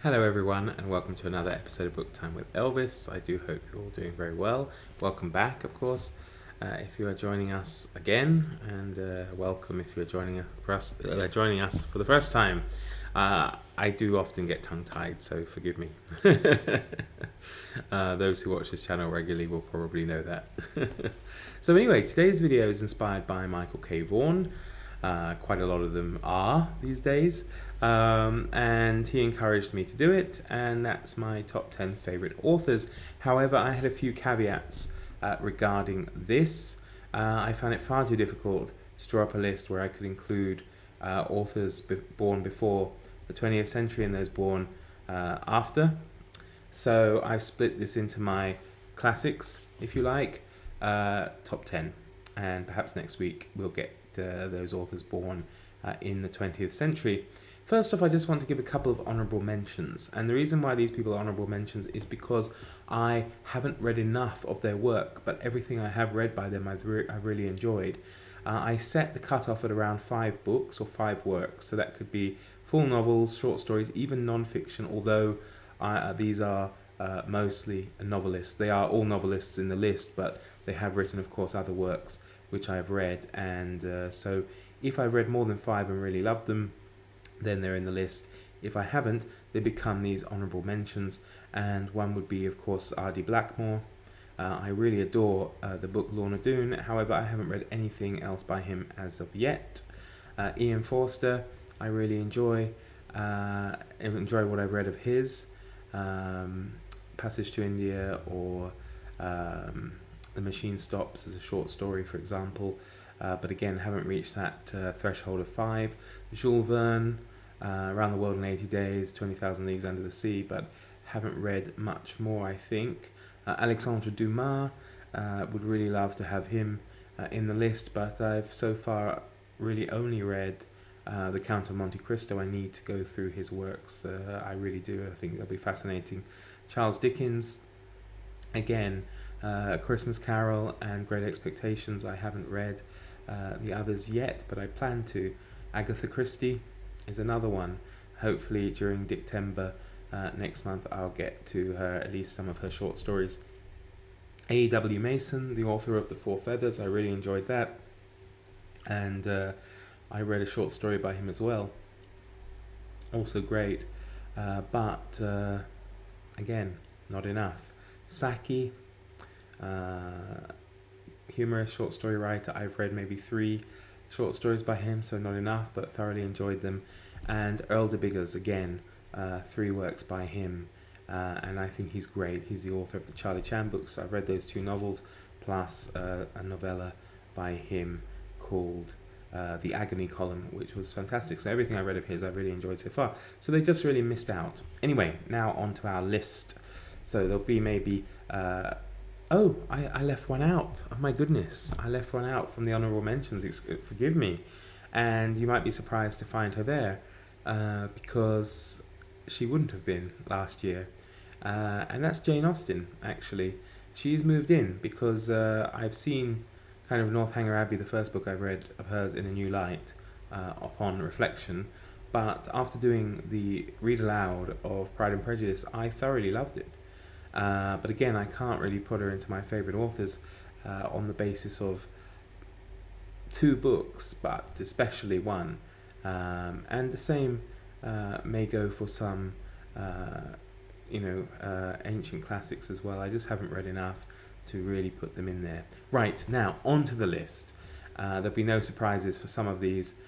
Hello, everyone, and welcome to another episode of Book Time with Elvis. I do hope you're all doing very well. Welcome back, of course, if you are joining us again, and welcome if you're joining us for the first time. I do often get tongue-tied, so forgive me. Those who watch this channel regularly will probably know that. So anyway, today's video is inspired by Michael K. Vaughan. Quite a lot of them are these days. And he encouraged me to do it, and that's my top 10 favorite authors. However, I had a few caveats regarding this. I found it far too difficult to draw up a list where I could include authors born before the 20th century and those born after. So I've split this into my classics, if you like, top 10, and perhaps next week we'll get those authors born in the 20th century. First off, I just want to give a couple of honourable mentions, and the reason why these people are honourable mentions is because I haven't read enough of their work, but everything I have read by them I've really enjoyed. I set the cutoff at around 5 books or 5 works, so that could be full novels, short stories, even non-fiction, although these are mostly novelists. They are all novelists in the list, but they have written, of course, other works which I've read, and so if I've read more than 5 and really loved them, then they're in the list. If I haven't, they become these honourable mentions, and one would be, of course, R.D. Blackmore. I really adore the book Lorna Doone, however, I haven't read anything else by him as of yet. Ian Forster, I really enjoy what I've read of his. Passage to India, or The Machine Stops as a short story, for example. But again, haven't reached that threshold of 5. Jules Verne, Around the World in 80 Days, 20,000 Leagues Under the Sea, but haven't read much more, I think. Alexandre Dumas, would really love to have him in the list, but I've so far really only read The Count of Monte Cristo. I need to go through his works. I really do. I think they'll be fascinating. Charles Dickens, again, Christmas Carol and Great Expectations. I haven't read the others yet, but I plan to. Agatha Christie is another one. Hopefully during Dictember next month I'll get to her, at least some of her short stories. A.W. Mason, the author of The Four Feathers, I really enjoyed that, and I read a short story by him as well, also great, but again, not enough. Saki, humorous short story writer. I've read maybe 3 short stories by him, so not enough, but thoroughly enjoyed them. And Earl de Biggers, again, 3 works by him, and I think he's great. He's the author of the Charlie Chan books. I've read those 2 novels, plus a novella by him called The Agony Column, which was fantastic. So everything I read of his I've really enjoyed so far. So they just really missed out. Anyway, now on to our list. So there'll be maybe... I left one out. Oh my goodness. I left one out from the honourable mentions. Forgive me. And you might be surprised to find her there, because she wouldn't have been last year. And that's Jane Austen, actually. She's moved in because I've seen kind of Northanger Abbey, the first book I've read of hers, in a new light upon reflection. But after doing the read aloud of Pride and Prejudice, I thoroughly loved it. But again, I can't really put her into my favourite authors on the basis of 2 books, but especially one. And the same may go for some, ancient classics as well. I just haven't read enough to really put them in there. Right, now, onto the list. There'll be no surprises for some of these.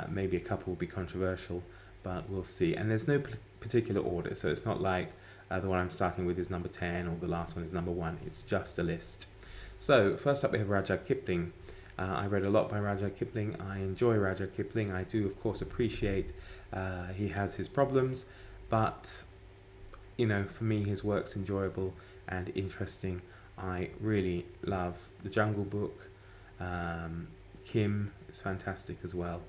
Maybe a couple will be controversial, but we'll see. And there's no particular order, so it's not like the one I'm starting with is number 10 or the last one is number 1. It's just a list. So first up we have Rudyard Kipling. I read a lot by Rudyard Kipling. I enjoy Rudyard Kipling. I do, of course, appreciate he has his problems, but for me his work's enjoyable and interesting. I really love The Jungle Book. Kim is fantastic as well.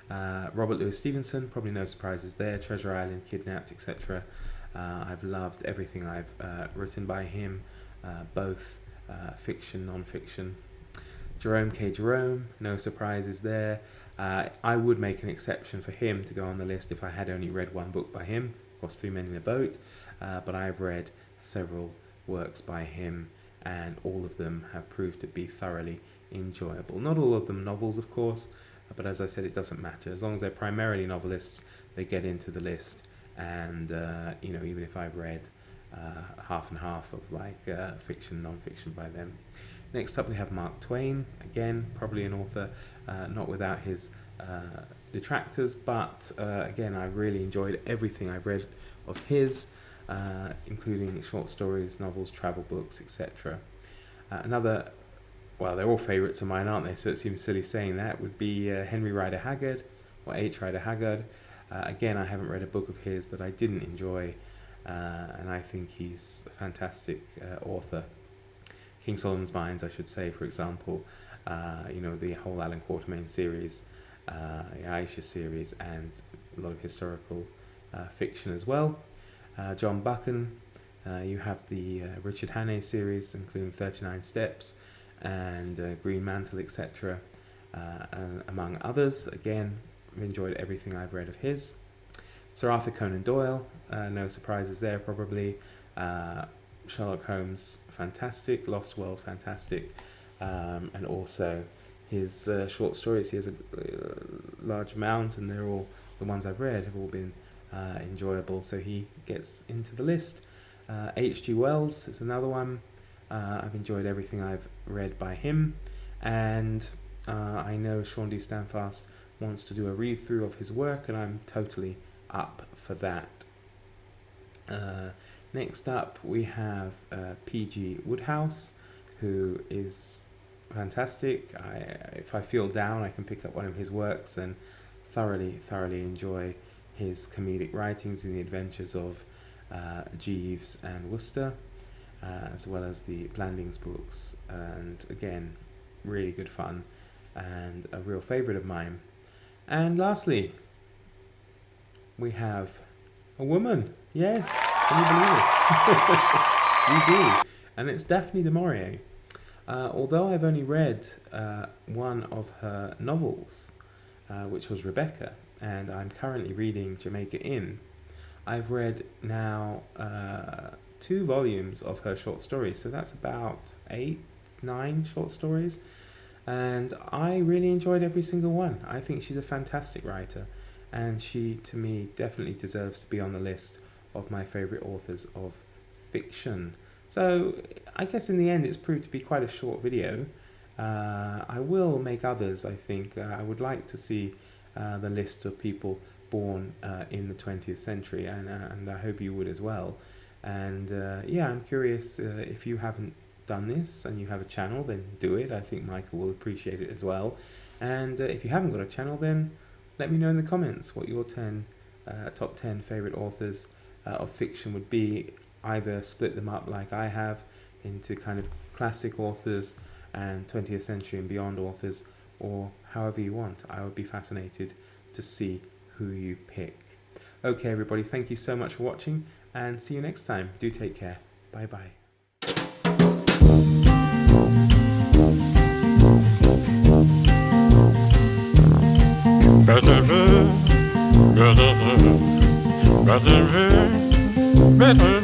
Robert Louis Stevenson, probably no surprises there. Treasure Island, Kidnapped, etc. I've loved everything I've written by him, both fiction, non-fiction. Jerome K. Jerome, no surprises there. I would make an exception for him to go on the list if I had only read 1 book by him. Of across Three Men in a Boat, but I've read several works by him, and all of them have proved to be thoroughly enjoyable. Not all of them novels, of course, but as I said, it doesn't matter. As long as they're primarily novelists, they get into the list. And even if I've read half and half of fiction, non-fiction by them. Next up we have Mark Twain. Again, probably an author not without his detractors, but again, I've really enjoyed everything I've read of his, including short stories, novels, travel books, etc. Another, well, they're all favourites of mine, aren't they? So it seems silly saying that, would be Henry Rider Haggard, or H. Rider Haggard. Again, I haven't read a book of his that I didn't enjoy, and I think he's a fantastic author. King Solomon's Mines, I should say, for example, the whole Alan Quatermain series, the Aisha series, and a lot of historical fiction as well. John Buchan, you have the Richard Hannay series, including 39 Steps and Green Mantle, etc., among others. Again, I've enjoyed everything I've read of his. Sir Arthur Conan Doyle, no surprises there probably. Sherlock Holmes, fantastic. Lost World, fantastic. And also his short stories. He has a large amount, and they're all, the ones I've read have all been enjoyable, so he gets into the list. H.G. Wells is another one. I've enjoyed everything I've read by him, and I know Sean D. Stanfast wants to do a read-through of his work, and I'm totally up for that. Next up we have P.G. Wodehouse, who is fantastic. If I feel down, I can pick up one of his works and thoroughly enjoy his comedic writings in the adventures of Jeeves and Wooster, as well as the Blandings books, and again, really good fun and a real favourite of mine. And lastly, we have a woman. Yes, can you believe it? You do. And it's Daphne du Maurier. Although I've only read one of her novels, which was Rebecca, and I'm currently reading Jamaica Inn, I've read now 2 volumes of her short stories, so that's about 8-9 short stories, and I really enjoyed every single one. I think she's a fantastic writer, and she, to me, definitely deserves to be on the list of my favourite authors of fiction. So I guess in the end it's proved to be quite a short video. I will make others, I think. I would like to see the list of people born in the 20th century, and I hope you would as well. And yeah, I'm curious, if you haven't done this and you have a channel, then do it. I think Michael will appreciate it as well. And if you haven't got a channel, then let me know in the comments what your top 10 favourite authors of fiction would be. Either split them up like I have into kind of classic authors and 20th century and beyond authors, or however you want. I would be fascinated to see who you pick. Okay everybody, thank you so much for watching, and see you next time. Do take care. Bye bye. Better